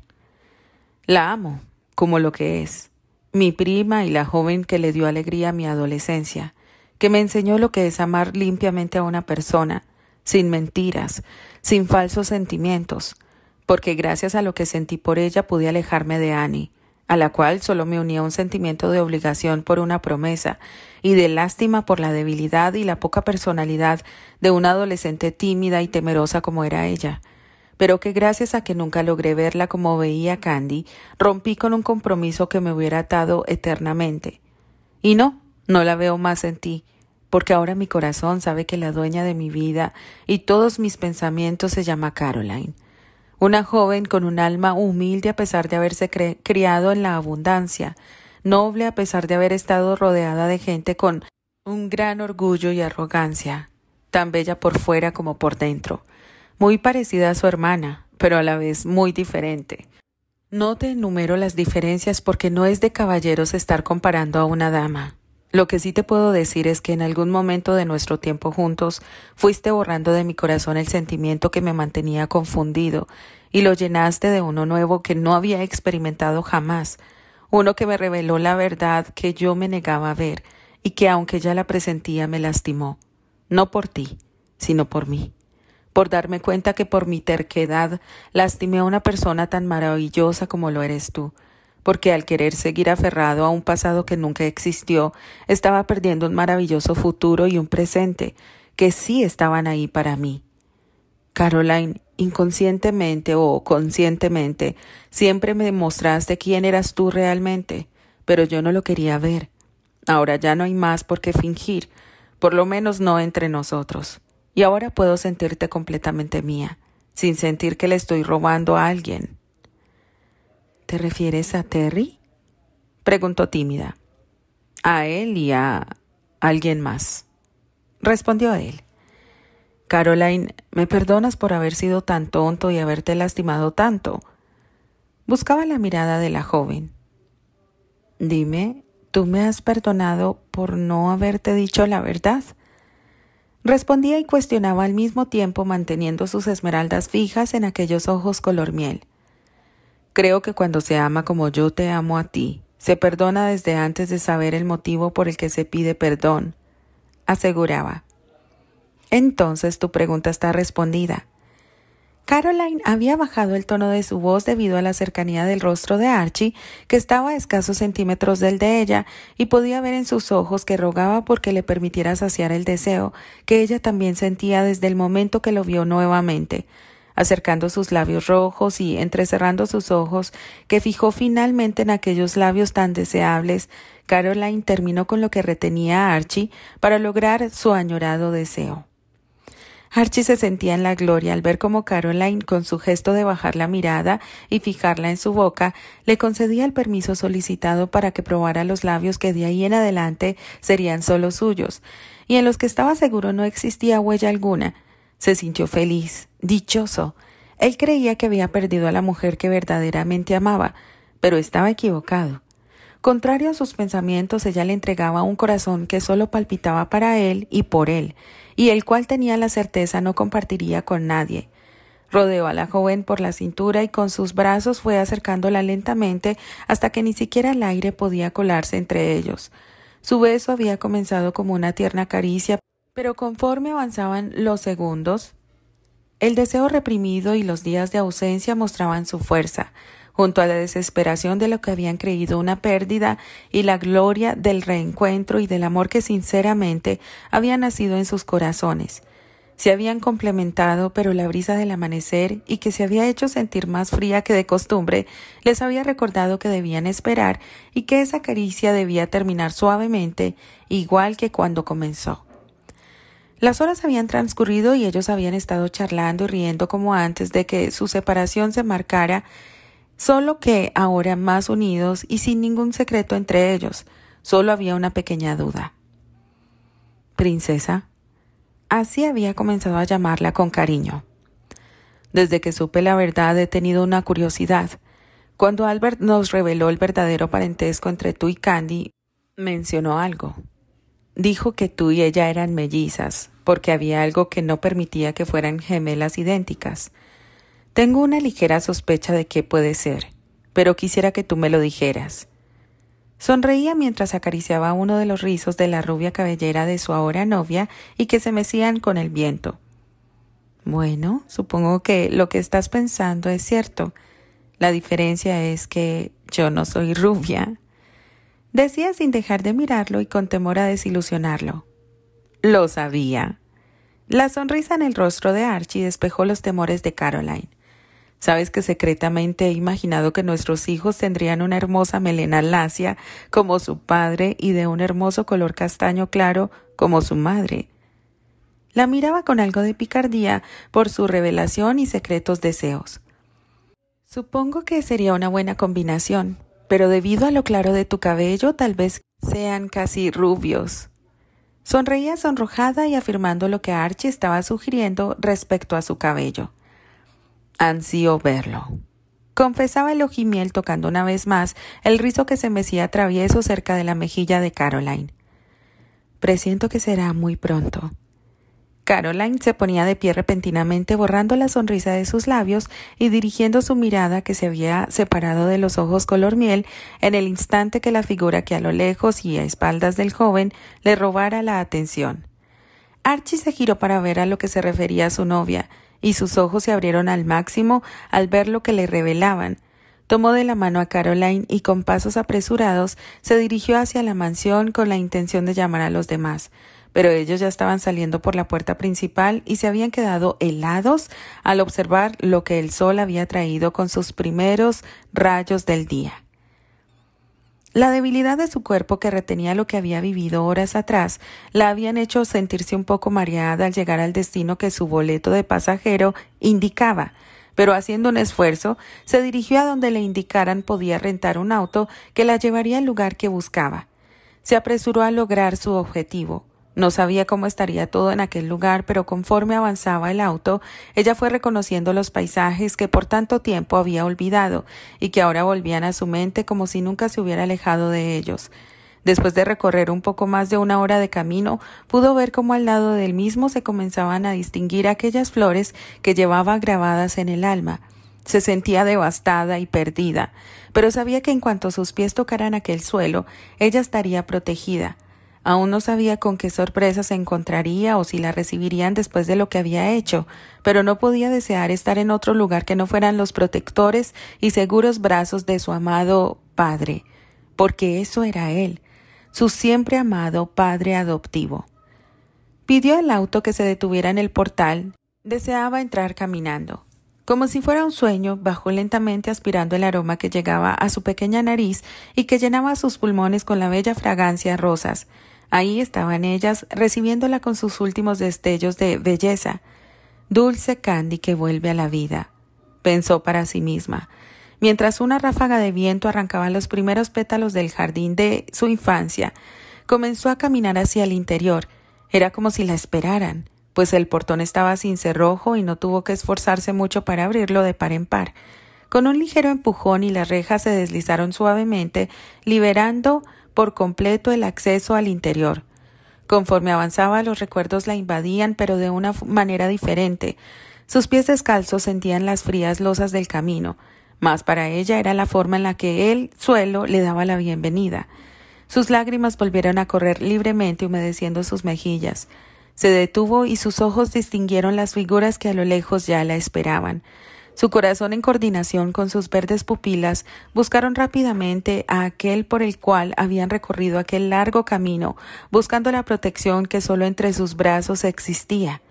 La amo, como lo que es, mi prima y la joven que le dio alegría a mi adolescencia, que me enseñó lo que es amar limpiamente a una persona, sin mentiras, sin falsos sentimientos, porque gracias a lo que sentí por ella pude alejarme de Annie, a la cual solo me unía un sentimiento de obligación por una promesa y de lástima por la debilidad y la poca personalidad de una adolescente tímida y temerosa como era ella, pero que gracias a que nunca logré verla como veía Candy, rompí con un compromiso que me hubiera atado eternamente. Y no la veo más en ti, porque ahora mi corazón sabe que la dueña de mi vida y todos mis pensamientos se llama Caroline. Una joven con un alma humilde a pesar de haberse criado en la abundancia, noble a pesar de haber estado rodeada de gente con un gran orgullo y arrogancia, tan bella por fuera como por dentro, muy parecida a su hermana, pero a la vez muy diferente. No te enumero las diferencias porque no es de caballeros estar comparando a una dama. Lo que sí te puedo decir es que en algún momento de nuestro tiempo juntos fuiste borrando de mi corazón el sentimiento que me mantenía confundido y lo llenaste de uno nuevo que no había experimentado jamás, uno que me reveló la verdad que yo me negaba a ver y que aunque ya la presentía me lastimó, no por ti, sino por mí, por darme cuenta que por mi terquedad lastimé a una persona tan maravillosa como lo eres tú, porque al querer seguir aferrado a un pasado que nunca existió, estaba perdiendo un maravilloso futuro y un presente que sí estaban ahí para mí. Caroline, inconscientemente o conscientemente, siempre me mostraste quién eras tú realmente, pero yo no lo quería ver. Ahora ya no hay más por qué fingir, por lo menos no entre nosotros. y ahora puedo sentirte completamente mía, sin sentir que le estoy robando a alguien. ¿Te refieres a Terry?, preguntó tímida. A él y a alguien más, respondió él. Caroline, ¿me perdonas por haber sido tan tonto y haberte lastimado tanto? Buscaba la mirada de la joven. Dime, ¿tú me has perdonado por no haberte dicho la verdad? Respondía y cuestionaba al mismo tiempo, manteniendo sus esmeraldas fijas en aquellos ojos color miel. Creo que cuando se ama como yo te amo a ti, se perdona desde antes de saber el motivo por el que se pide perdón, aseguraba. Entonces tu pregunta está respondida. Caroline había bajado el tono de su voz debido a la cercanía del rostro de Archie, que estaba a escasos centímetros del de ella, y podía ver en sus ojos que rogaba porque le permitiera saciar el deseo que ella también sentía desde el momento que lo vio nuevamente. Acercando sus labios rojos y entrecerrando sus ojos, que fijó finalmente en aquellos labios tan deseables, Caroline terminó con lo que retenía a Archie para lograr su añorado deseo. Archie se sentía en la gloria al ver cómo Caroline, con su gesto de bajar la mirada y fijarla en su boca, le concedía el permiso solicitado para que probara los labios que de ahí en adelante serían solo suyos, y en los que estaba seguro no existía huella alguna. Se sintió feliz, dichoso. Él creía que había perdido a la mujer que verdaderamente amaba, pero estaba equivocado. Contrario a sus pensamientos, ella le entregaba un corazón que solo palpitaba para él y por él, y el cual tenía la certeza no compartiría con nadie. Rodeó a la joven por la cintura y con sus brazos fue acercándola lentamente hasta que ni siquiera el aire podía colarse entre ellos. Su beso había comenzado como una tierna caricia, pero conforme avanzaban los segundos, el deseo reprimido y los días de ausencia mostraban su fuerza, junto a la desesperación de lo que habían creído una pérdida y la gloria del reencuentro y del amor que sinceramente había nacido en sus corazones. Se habían complementado, pero la brisa del amanecer, y que se había hecho sentir más fría que de costumbre, les había recordado que debían esperar y que esa caricia debía terminar suavemente, igual que cuando comenzó. Las horas habían transcurrido y ellos habían estado charlando y riendo como antes de que su separación se marcara, solo que ahora más unidos y sin ningún secreto entre ellos. Solo había una pequeña duda. «Princesa», así había comenzado a llamarla con cariño. Desde que supe la verdad he tenido una curiosidad. Cuando Albert nos reveló el verdadero parentesco entre tú y Candy, mencionó algo. Dijo que tú y ella eran mellizas, porque había algo que no permitía que fueran gemelas idénticas. Tengo una ligera sospecha de qué puede ser, pero quisiera que tú me lo dijeras. Sonreía mientras acariciaba uno de los rizos de la rubia cabellera de su ahora novia y que se mecían con el viento. Bueno, supongo que lo que estás pensando es cierto. La diferencia es que yo no soy rubia. Decía sin dejar de mirarlo y con temor a desilusionarlo. Lo sabía. La sonrisa en el rostro de Archie despejó los temores de Caroline. Sabes que secretamente he imaginado que nuestros hijos tendrían una hermosa melena lacia como su padre y de un hermoso color castaño claro como su madre. La miraba con algo de picardía por su revelación y secretos deseos. Supongo que sería una buena combinación, pero debido a lo claro de tu cabello tal vez sean casi rubios. Sonreía sonrojada y afirmando lo que Archie estaba sugiriendo respecto a su cabello. Ansío verlo, confesaba el ojimiel tocando una vez más el rizo que se mecía travieso cerca de la mejilla de Caroline. Presiento que será muy pronto. Caroline se ponía de pie repentinamente, borrando la sonrisa de sus labios y dirigiendo su mirada, que se había separado de los ojos color miel, en el instante que la figura que a lo lejos y a espaldas del joven le robara la atención. Archie se giró para ver a lo que se refería a su novia, y sus ojos se abrieron al máximo al ver lo que le revelaban. Tomó de la mano a Caroline y con pasos apresurados se dirigió hacia la mansión con la intención de llamar a los demás, pero ellos ya estaban saliendo por la puerta principal y se habían quedado helados al observar lo que el sol había traído con sus primeros rayos del día. La debilidad de su cuerpo, que retenía lo que había vivido horas atrás, la habían hecho sentirse un poco mareada al llegar al destino que su boleto de pasajero indicaba, pero haciendo un esfuerzo, se dirigió a donde le indicaran podía rentar un auto que la llevaría al lugar que buscaba. Se apresuró a lograr su objetivo. No sabía cómo estaría todo en aquel lugar, pero conforme avanzaba el auto, ella fue reconociendo los paisajes que por tanto tiempo había olvidado y que ahora volvían a su mente como si nunca se hubiera alejado de ellos. Después de recorrer un poco más de 1 hora de camino, pudo ver cómo al lado del mismo se comenzaban a distinguir aquellas flores que llevaba grabadas en el alma. Se sentía devastada y perdida, pero sabía que en cuanto sus pies tocaran aquel suelo, ella estaría protegida. Aún no sabía con qué sorpresa se encontraría o si la recibirían después de lo que había hecho, pero no podía desear estar en otro lugar que no fueran los protectores y seguros brazos de su amado padre, porque eso era él, su siempre amado padre adoptivo. Pidió al auto que se detuviera en el portal. Deseaba entrar caminando. Como si fuera un sueño, bajó lentamente aspirando el aroma que llegaba a su pequeña nariz y que llenaba sus pulmones con la bella fragancia de rosas. Ahí estaban ellas, recibiéndola con sus últimos destellos de belleza. Dulce Candy que vuelve a la vida, pensó para sí misma, mientras una ráfaga de viento arrancaba los primeros pétalos del jardín de su infancia. Comenzó a caminar hacia el interior. Era como si la esperaran, pues el portón estaba sin cerrojo y no tuvo que esforzarse mucho para abrirlo de par en par. Con un ligero empujón y las rejas se deslizaron suavemente, liberando por completo el acceso al interior. Conforme avanzaba, los recuerdos la invadían, pero de una manera diferente. Sus pies descalzos sentían las frías losas del camino, mas para ella era la forma en la que el suelo le daba la bienvenida. Sus lágrimas volvieron a correr libremente, humedeciendo sus mejillas. Se detuvo y sus ojos distinguieron las figuras que a lo lejos ya la esperaban. Su corazón, en coordinación con sus verdes pupilas, buscaron rápidamente a aquel por el cual habían recorrido aquel largo camino, buscando la protección que solo entre sus brazos existía.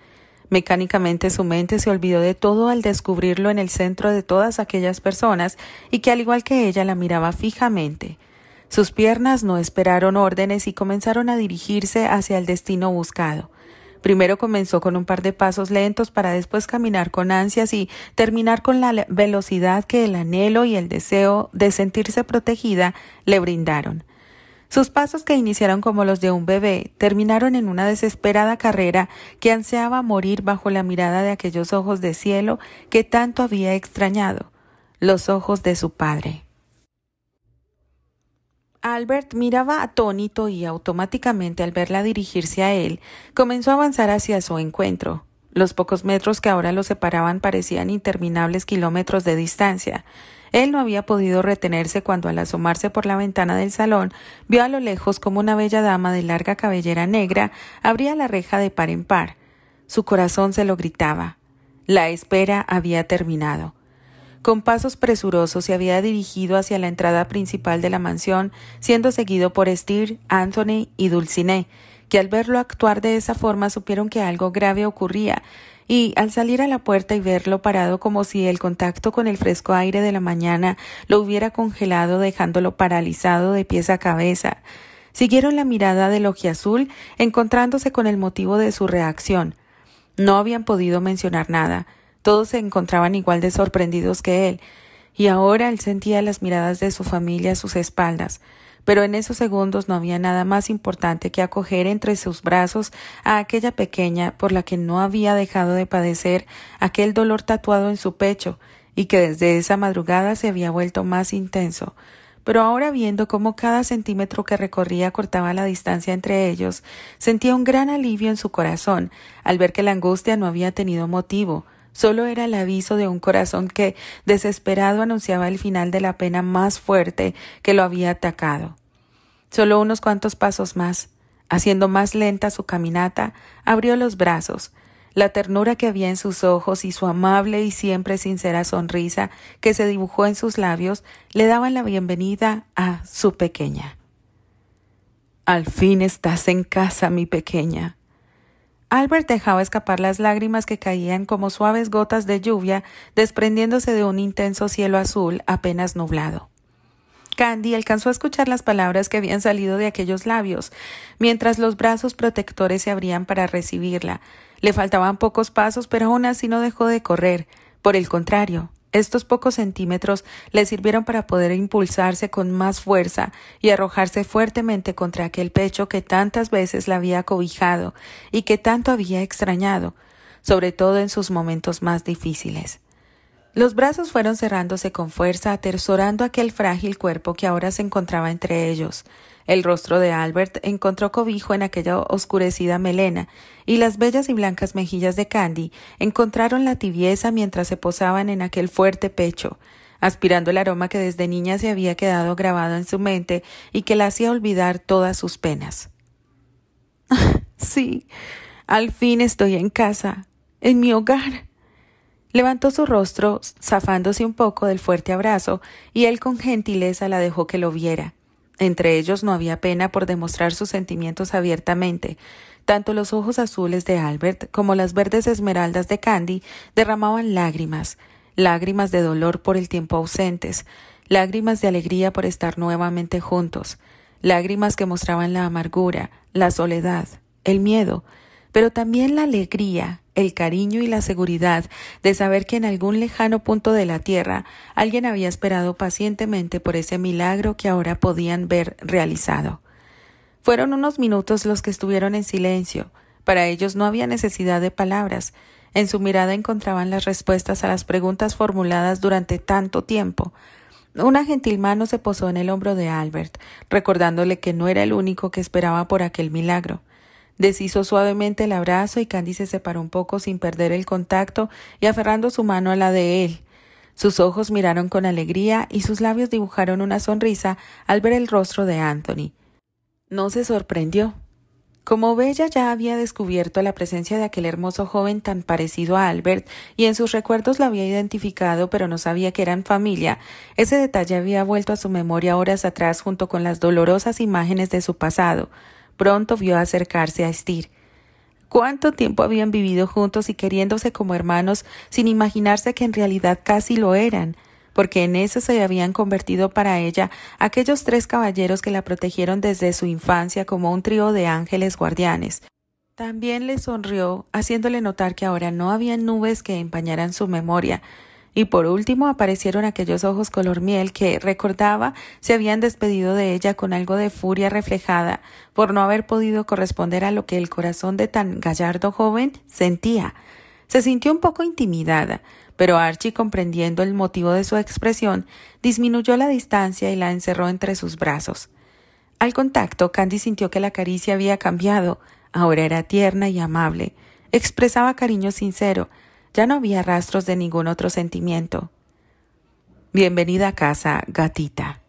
Mecánicamente su mente se olvidó de todo al descubrirlo en el centro de todas aquellas personas y que al igual que ella la miraba fijamente. Sus piernas no esperaron órdenes y comenzaron a dirigirse hacia el destino buscado. Primero comenzó con un par de pasos lentos para después caminar con ansias y terminar con la velocidad que el anhelo y el deseo de sentirse protegida le brindaron. Sus pasos, que iniciaron como los de un bebé, terminaron en una desesperada carrera que ansiaba morir bajo la mirada de aquellos ojos de cielo que tanto había extrañado, los ojos de su padre. Albert miraba atónito y automáticamente, al verla dirigirse a él, comenzó a avanzar hacia su encuentro. Los pocos metros que ahora los separaban parecían interminables kilómetros de distancia. Él no había podido retenerse cuando, al asomarse por la ventana del salón, vio a lo lejos como una bella dama de larga cabellera negra abría la reja de par en par. Su corazón se lo gritaba. La espera había terminado. Con pasos presurosos se había dirigido hacia la entrada principal de la mansión, siendo seguido por Esther, Anthony y Dulcinea, que al verlo actuar de esa forma supieron que algo grave ocurría, y al salir a la puerta y verlo parado como si el contacto con el fresco aire de la mañana lo hubiera congelado, dejándolo paralizado de pies a cabeza, siguieron la mirada del ojiazul, encontrándose con el motivo de su reacción. No habían podido mencionar nada. Todos se encontraban igual de sorprendidos que él, y ahora él sentía las miradas de su familia a sus espaldas, pero en esos segundos no había nada más importante que acoger entre sus brazos a aquella pequeña por la que no había dejado de padecer aquel dolor tatuado en su pecho y que desde esa madrugada se había vuelto más intenso. Pero ahora, viendo cómo cada centímetro que recorría cortaba la distancia entre ellos, sentía un gran alivio en su corazón al ver que la angustia no había tenido motivo. Solo era el aviso de un corazón que, desesperado, anunciaba el final de la pena más fuerte que lo había atacado. Solo unos cuantos pasos más. Haciendo más lenta su caminata, abrió los brazos. La ternura que había en sus ojos y su amable y siempre sincera sonrisa que se dibujó en sus labios le daban la bienvenida a su pequeña. «Al fin estás en casa, mi pequeña». Albert dejaba escapar las lágrimas que caían como suaves gotas de lluvia desprendiéndose de un intenso cielo azul apenas nublado. Candy alcanzó a escuchar las palabras que habían salido de aquellos labios, mientras los brazos protectores se abrían para recibirla. Le faltaban pocos pasos, pero aún así no dejó de correr. Por el contrario, estos pocos centímetros le sirvieron para poder impulsarse con más fuerza y arrojarse fuertemente contra aquel pecho que tantas veces la había cobijado y que tanto había extrañado, sobre todo en sus momentos más difíciles. Los brazos fueron cerrándose con fuerza, atesorando aquel frágil cuerpo que ahora se encontraba entre ellos. El rostro de Albert encontró cobijo en aquella oscurecida melena, y las bellas y blancas mejillas de Candy encontraron la tibieza mientras se posaban en aquel fuerte pecho, aspirando el aroma que desde niña se había quedado grabado en su mente y que la hacía olvidar todas sus penas. Sí, al fin estoy en casa, en mi hogar. Levantó su rostro, zafándose un poco del fuerte abrazo, y él con gentileza la dejó que lo viera. Entre ellos no había pena por demostrar sus sentimientos abiertamente. Tanto los ojos azules de Albert como las verdes esmeraldas de Candy derramaban lágrimas, lágrimas de dolor por el tiempo ausentes, lágrimas de alegría por estar nuevamente juntos, lágrimas que mostraban la amargura, la soledad, el miedo, pero también la alegría, el cariño y la seguridad de saber que en algún lejano punto de la tierra alguien había esperado pacientemente por ese milagro que ahora podían ver realizado. Fueron unos minutos los que estuvieron en silencio. Para ellos no había necesidad de palabras. En su mirada encontraban las respuestas a las preguntas formuladas durante tanto tiempo. Una gentil mano se posó en el hombro de Albert, recordándole que no era el único que esperaba por aquel milagro. Deshizo suavemente el abrazo y Candy se separó un poco sin perder el contacto y aferrando su mano a la de él. Sus ojos miraron con alegría y sus labios dibujaron una sonrisa al ver el rostro de Anthony. No se sorprendió. Como Bella ya había descubierto la presencia de aquel hermoso joven tan parecido a Albert y en sus recuerdos lo había identificado pero no sabía que eran familia, ese detalle había vuelto a su memoria horas atrás junto con las dolorosas imágenes de su pasado. Pronto vio acercarse a Steer. ¿Cuánto tiempo habían vivido juntos y queriéndose como hermanos sin imaginarse que en realidad casi lo eran? Porque en eso se habían convertido para ella aquellos 3 caballeros que la protegieron desde su infancia como un trío de ángeles guardianes. También le sonrió, haciéndole notar que ahora no había nubes que empañaran su memoria. Y por último aparecieron aquellos ojos color miel que, recordaba, se habían despedido de ella con algo de furia reflejada por no haber podido corresponder a lo que el corazón de tan gallardo joven sentía. Se sintió un poco intimidada, pero Archie, comprendiendo el motivo de su expresión, disminuyó la distancia y la encerró entre sus brazos. Al contacto, Candy sintió que la caricia había cambiado. Ahora era tierna y amable. Expresaba cariño sincero. Ya no había rastros de ningún otro sentimiento. «Bienvenida a casa, gatita».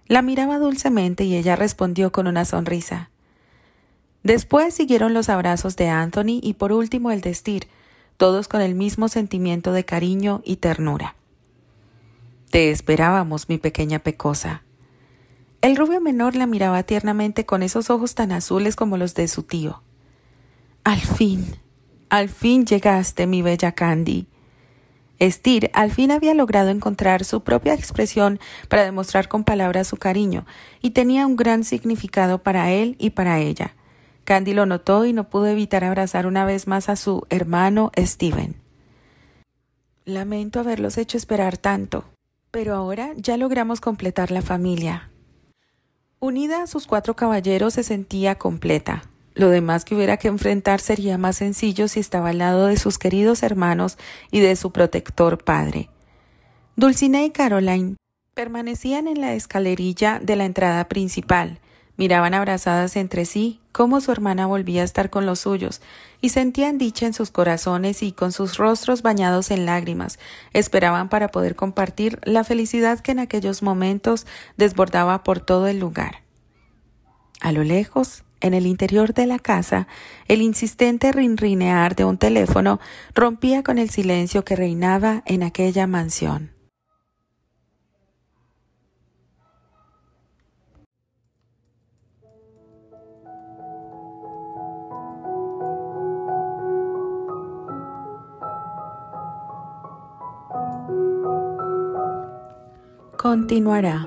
La miraba dulcemente y ella respondió con una sonrisa. Después siguieron los abrazos de Anthony y por último el de Steer, todos con el mismo sentimiento de cariño y ternura. «Te esperábamos, mi pequeña pecosa». El rubio menor la miraba tiernamente con esos ojos tan azules como los de su tío. Al fin llegaste, mi bella Candy». Steer al fin había logrado encontrar su propia expresión para demostrar con palabras su cariño, y tenía un gran significado para él y para ella. Candy lo notó y no pudo evitar abrazar una vez más a su hermano Steven. «Lamento haberlos hecho esperar tanto, pero ahora ya logramos completar la familia». Unida a sus 4 caballeros se sentía completa. Lo demás que hubiera que enfrentar sería más sencillo si estaba al lado de sus queridos hermanos y de su protector padre. Dulcinea y Caroline permanecían en la escalerilla de la entrada principal. Miraban abrazadas entre sí cómo su hermana volvía a estar con los suyos y sentían dicha en sus corazones y con sus rostros bañados en lágrimas esperaban para poder compartir la felicidad que en aquellos momentos desbordaba por todo el lugar. A lo lejos, en el interior de la casa, el insistente rinrinear de un teléfono rompía con el silencio que reinaba en aquella mansión. Continuará.